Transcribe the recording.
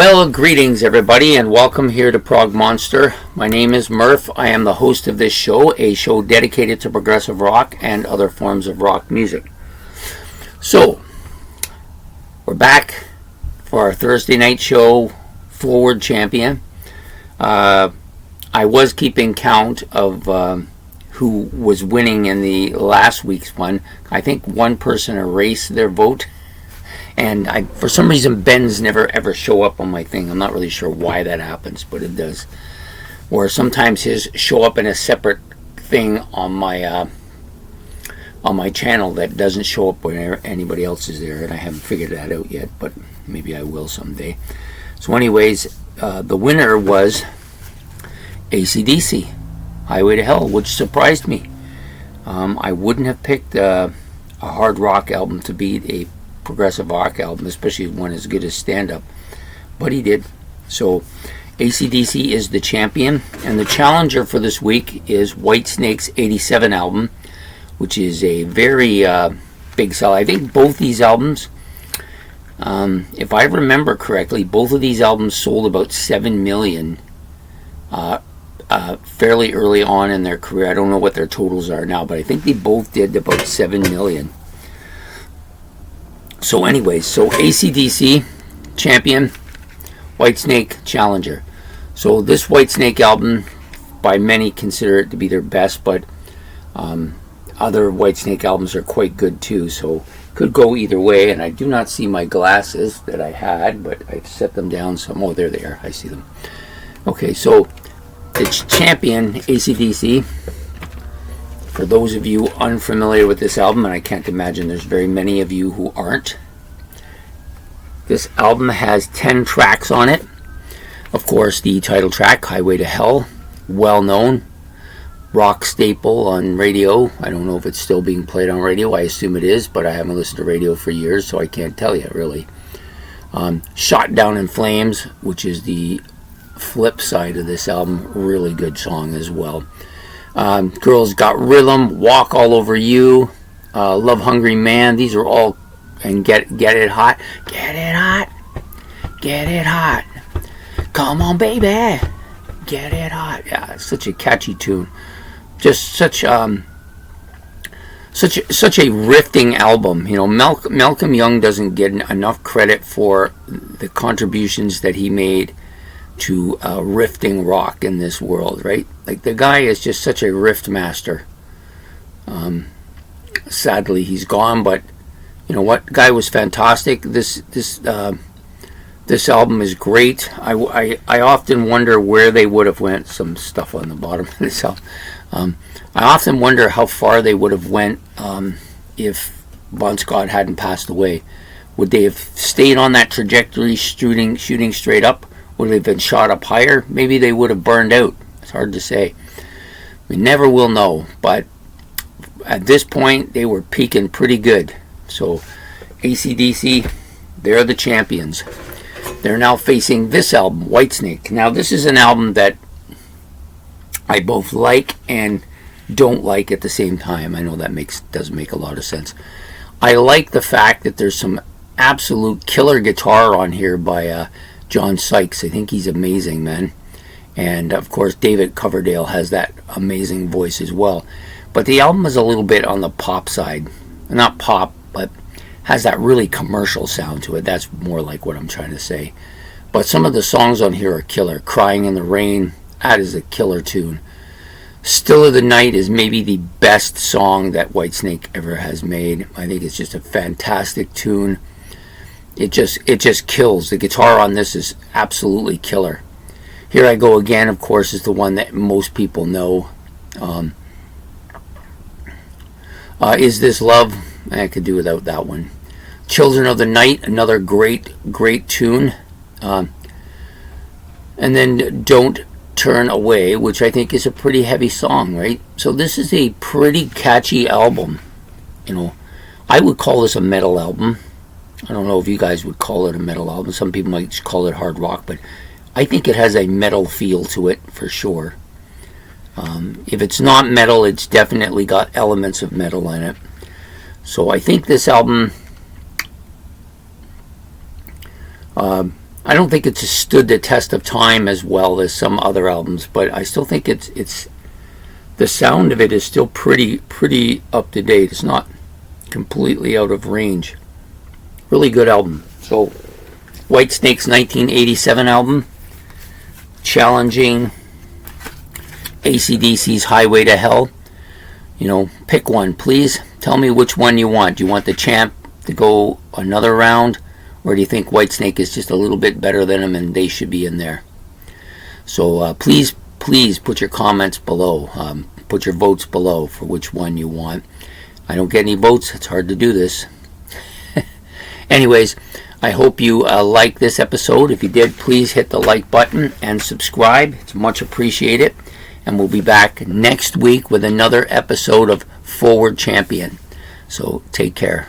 Well, greetings everybody and welcome here to Prog Monster. My name is Murph. I am the host of this show, a show dedicated to progressive rock and other forms of rock music. So, we're back for our Thursday night show, Forward Champion. I was keeping count of who was winning in the last week's one. I think one person erased their vote. And for some reason, Ben's never ever show up on my thing. I'm not really sure why that happens, but it does. Or sometimes his show up in a separate thing on my channel that doesn't show up when anybody else is there. And I haven't figured that out yet, but maybe I will someday. So anyways, the winner was AC/DC, Highway to Hell, which surprised me. I wouldn't have picked a hard rock album to beat a progressive rock album, especially one as good as Stand Up, but he did. So AC/DC is the champion, and the challenger for this week is Whitesnake's '87 album, which is a very big sell. I think both these albums, if I remember correctly, both of these albums sold about 7 million fairly early on in their career. I don't know what their totals are now, but I think they both did about 7 million. So anyways, so AC/DC, champion, Whitesnake, challenger. So this Whitesnake album, by many consider it to be their best, but other Whitesnake albums are quite good too, so could go either way. And I do not see my glasses that I had, but I've set them down some. Oh, there they are. I see them. Okay, so it's champion, AC/DC. For those of you unfamiliar with this album, and I can't imagine there's very many of you who aren't, this album has 10 tracks on it. Of course, the title track, Highway to Hell, well known, rock staple on radio. I don't know if it's still being played on radio. I assume it is, but I haven't listened to radio for years, so I can't tell you really. Shot Down in Flames, which is the flip side of this album, really good song as well. Girls Got Rhythm, Walk All Over You, Love Hungry Man. These are all, and Get It Hot, Get It Hot, Get It Hot, Come On Baby, Get It Hot. Yeah, it's such a catchy tune. Just such a riffing album. You know, Malcolm Young doesn't get enough credit for the contributions that he made to riffing rock in this world, right? Like, the guy is just such a riff master. Sadly, he's gone, but you know what? The guy was fantastic. This album is great. I often wonder where they would have went. Some stuff on the bottom of this album. I often wonder how far they would have went if Bon Scott hadn't passed away. Would they have stayed on that trajectory, shooting straight up? Would they have been shot up higher? Maybe they would have burned out. It's hard to say. We never will know. But at this point, they were peaking pretty good. So AC/DC, they're the champions. They're now facing this album, Whitesnake. Now, this is an album that I both like and don't like at the same time. I know that doesn't make a lot of sense. I like the fact that there's some absolute killer guitar on here by John Sykes. I think he's amazing, man. And of course, David Coverdale has that amazing voice as well. But the album is a little bit on the pop side. Not pop, but has that really commercial sound to it. That's more like what I'm trying to say. But some of the songs on here are killer. Crying in the Rain, that is a killer tune. Still of the Night is maybe the best song that Whitesnake ever has made. I think it's just a fantastic tune. It just kills. The guitar on this is absolutely killer. Here I Go Again, of course, is the one that most people know. Is This Love? I could do without that one. Children of the Night, another great tune. And then Don't Turn Away, which I think is a pretty heavy song, right? So this is a pretty catchy album. You know, I would call this a metal album. I don't know if you guys would call it a metal album. Some people might just call it hard rock, but I think it has a metal feel to it for sure. If it's not metal, it's definitely got elements of metal in it. So I think this album, I I don't think it's stood the test of time as well as some other albums, but I still think it's the sound of it is still pretty up to date. It's not completely out of range. Really good album. So Whitesnake's 1987 album, challenging AC/DC's Highway to Hell. Pick one, please. Tell me which one you want. Do you want the champ to go another round, or do you think Whitesnake is just a little bit better than him and they should be in there? So please put your comments below. Put your votes below for which one you want. I don't get any votes. It's hard to do this. Anyways, I hope you like this episode. If you did, please hit the like button and subscribe. It's much appreciated. And we'll be back next week with another episode of Forward Champion. So take care.